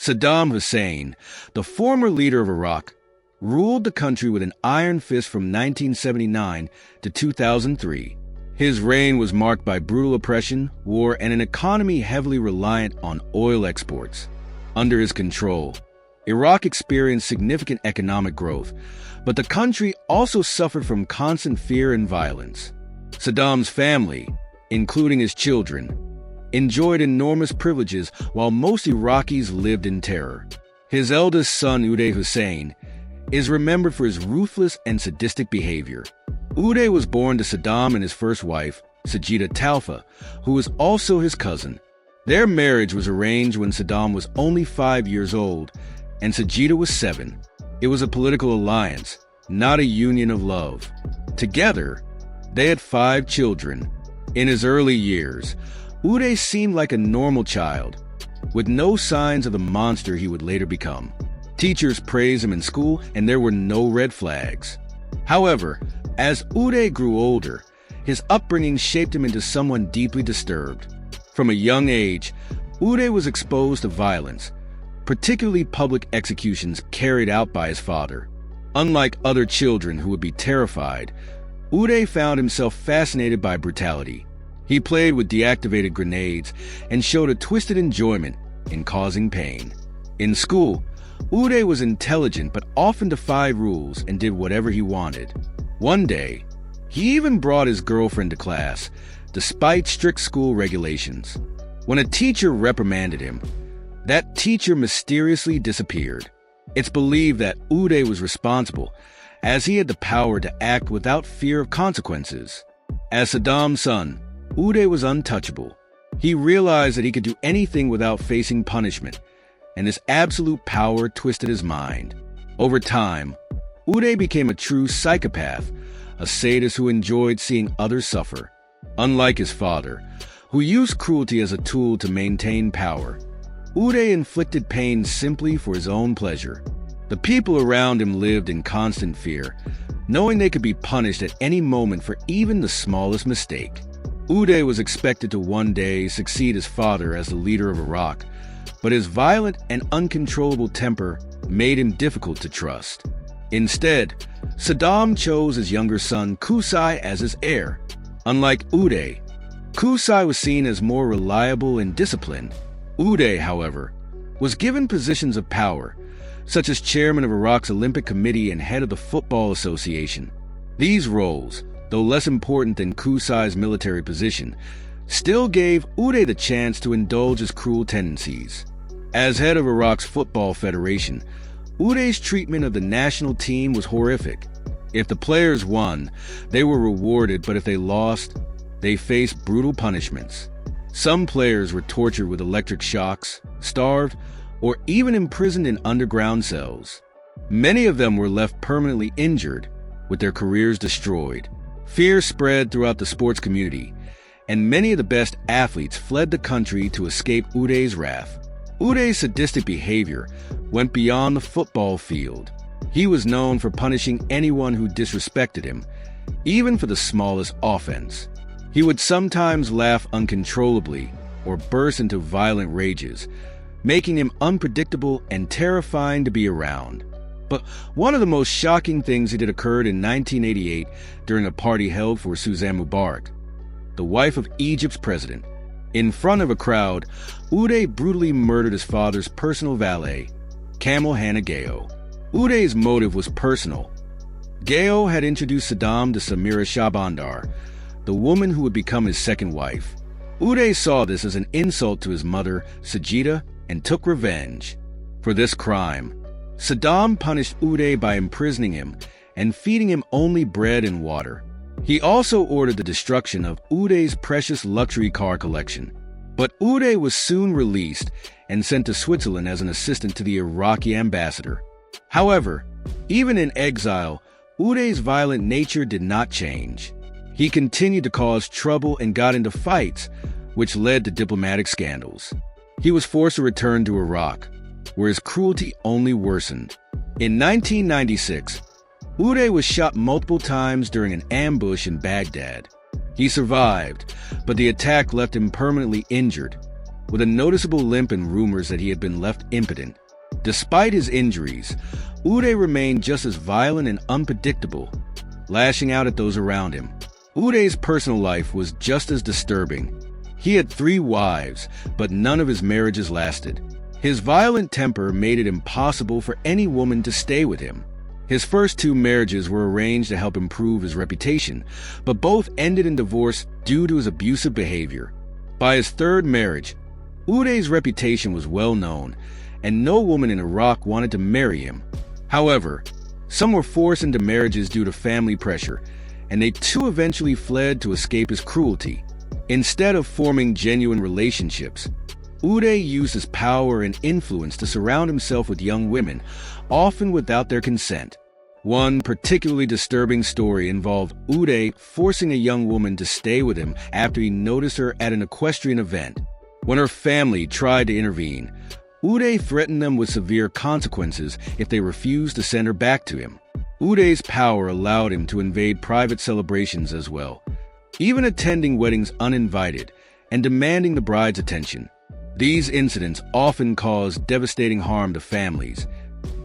Saddam Hussein, the former leader of Iraq, ruled the country with an iron fist from 1979 to 2003. His reign was marked by brutal oppression, war, and an economy heavily reliant on oil exports. Under his control, Iraq experienced significant economic growth, but the country also suffered from constant fear and violence. Saddam's family, including his children, enjoyed enormous privileges while most Iraqis lived in terror. His eldest son, Uday Hussein, is remembered for his ruthless and sadistic behavior. Uday was born to Saddam and his first wife, Sajida Talfa, who was also his cousin. Their marriage was arranged when Saddam was only 5 years old and Sajida was 7. It was a political alliance, not a union of love. Together, they had 5 children. In his early years, Uday seemed like a normal child, with no signs of the monster he would later become. Teachers praised him in school, and there were no red flags. However, as Uday grew older, his upbringing shaped him into someone deeply disturbed. From a young age, Uday was exposed to violence, particularly public executions carried out by his father. Unlike other children who would be terrified, Uday found himself fascinated by brutality. He played with deactivated grenades and showed a twisted enjoyment in causing pain. In school, Uday was intelligent but often defied rules and did whatever he wanted. One day, he even brought his girlfriend to class, despite strict school regulations. When a teacher reprimanded him, that teacher mysteriously disappeared. It's believed that Uday was responsible, as he had the power to act without fear of consequences. As Saddam's son, Uday was untouchable. He realized that he could do anything without facing punishment, and this absolute power twisted his mind. Over time, Uday became a true psychopath, a sadist who enjoyed seeing others suffer. Unlike his father, who used cruelty as a tool to maintain power, Uday inflicted pain simply for his own pleasure. The people around him lived in constant fear, knowing they could be punished at any moment for even the smallest mistake. Uday was expected to one day succeed his father as the leader of Iraq, but his violent and uncontrollable temper made him difficult to trust. Instead, Saddam chose his younger son Qusay as his heir. Unlike Uday, Qusay was seen as more reliable and disciplined. Uday, however, was given positions of power, such as chairman of Iraq's Olympic Committee and head of the Football Association. These roles, though less important than Qusay's military position, still gave Uday the chance to indulge his cruel tendencies. As head of Iraq's Football Federation, Uday's treatment of the national team was horrific. If the players won, they were rewarded, but if they lost, they faced brutal punishments. Some players were tortured with electric shocks, starved, or even imprisoned in underground cells. Many of them were left permanently injured, with their careers destroyed. Fear spread throughout the sports community, and many of the best athletes fled the country to escape Uday's wrath. Uday's sadistic behavior went beyond the football field. He was known for punishing anyone who disrespected him, even for the smallest offense. He would sometimes laugh uncontrollably or burst into violent rages, making him unpredictable and terrifying to be around. But one of the most shocking things he did occurred in 1988 during a party held for Suzanne Mubarak, the wife of Egypt's president. In front of a crowd, Uday brutally murdered his father's personal valet, Kamal Hanna Gayo. Uday's motive was personal. Gayo had introduced Saddam to Samira Shabandar, the woman who would become his second wife. Uday saw this as an insult to his mother, Sajida, and took revenge. For this crime, Saddam punished Uday by imprisoning him and feeding him only bread and water. He also ordered the destruction of Uday's precious luxury car collection. But Uday was soon released and sent to Switzerland as an assistant to the Iraqi ambassador. However, even in exile, Uday's violent nature did not change. He continued to cause trouble and got into fights, which led to diplomatic scandals. He was forced to return to Iraq, where his cruelty only worsened. In 1996, Uday was shot multiple times during an ambush in Baghdad. He survived, but the attack left him permanently injured. with a noticeable limp and rumors that he had been left impotent. Despite his injuries, Uday remained just as violent and unpredictable, lashing out at those around him. Uday's personal life was just as disturbing. He had 3 wives, but none of his marriages lasted. His violent temper made it impossible for any woman to stay with him. His first 2 marriages were arranged to help improve his reputation, but both ended in divorce due to his abusive behavior. By his 3rd marriage, Uday's reputation was well known, and no woman in Iraq wanted to marry him. However, some were forced into marriages due to family pressure, and they too eventually fled to escape his cruelty. Instead of forming genuine relationships, Uday used his power and influence to surround himself with young women, often without their consent. One particularly disturbing story involved Uday forcing a young woman to stay with him after he noticed her at an equestrian event. When her family tried to intervene, Uday threatened them with severe consequences if they refused to send her back to him. Uday's power allowed him to invade private celebrations as well, even attending weddings uninvited and demanding the bride's attention. These incidents often caused devastating harm to families,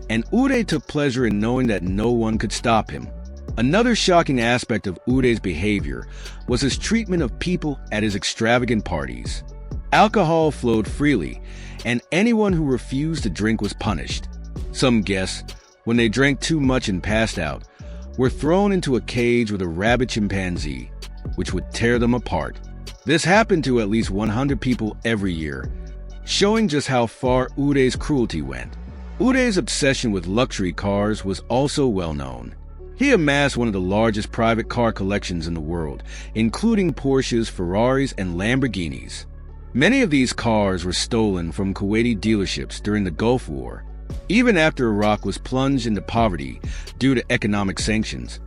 and Uday took pleasure in knowing that no one could stop him. Another shocking aspect of Uday's behavior was his treatment of people at his extravagant parties. Alcohol flowed freely, and anyone who refused to drink was punished. Some guests, when they drank too much and passed out, were thrown into a cage with a rabid chimpanzee, which would tear them apart. This happened to at least 100 people every year, showing just how far Uday's cruelty went. Uday's obsession with luxury cars was also well known. He amassed one of the largest private car collections in the world, including Porsches, Ferraris, and Lamborghinis. Many of these cars were stolen from Kuwaiti dealerships during the Gulf War. Even after Iraq was plunged into poverty due to economic sanctions,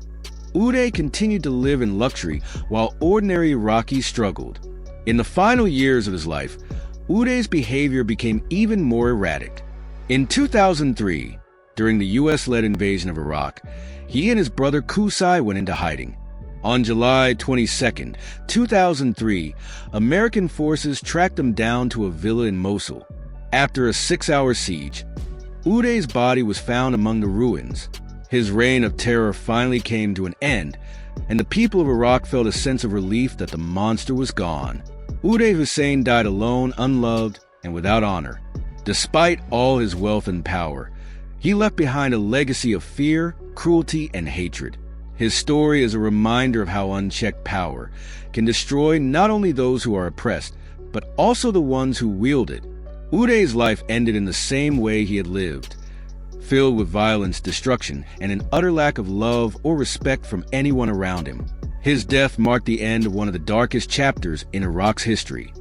Uday continued to live in luxury while ordinary Iraqis struggled. In the final years of his life, Uday's behavior became even more erratic. In 2003, during the US-led invasion of Iraq, he and his brother Qusay went into hiding. On July 22, 2003, American forces tracked them down to a villa in Mosul. After a 6-hour siege, Uday's body was found among the ruins. His reign of terror finally came to an end, and the people of Iraq felt a sense of relief that the monster was gone. Uday Hussein died alone, unloved, and without honor. Despite all his wealth and power, he left behind a legacy of fear, cruelty, and hatred. His story is a reminder of how unchecked power can destroy not only those who are oppressed, but also the ones who wield it. Uday's life ended in the same way he had lived, filled with violence, destruction, and an utter lack of love or respect from anyone around him. His death marked the end of one of the darkest chapters in Iraq's history.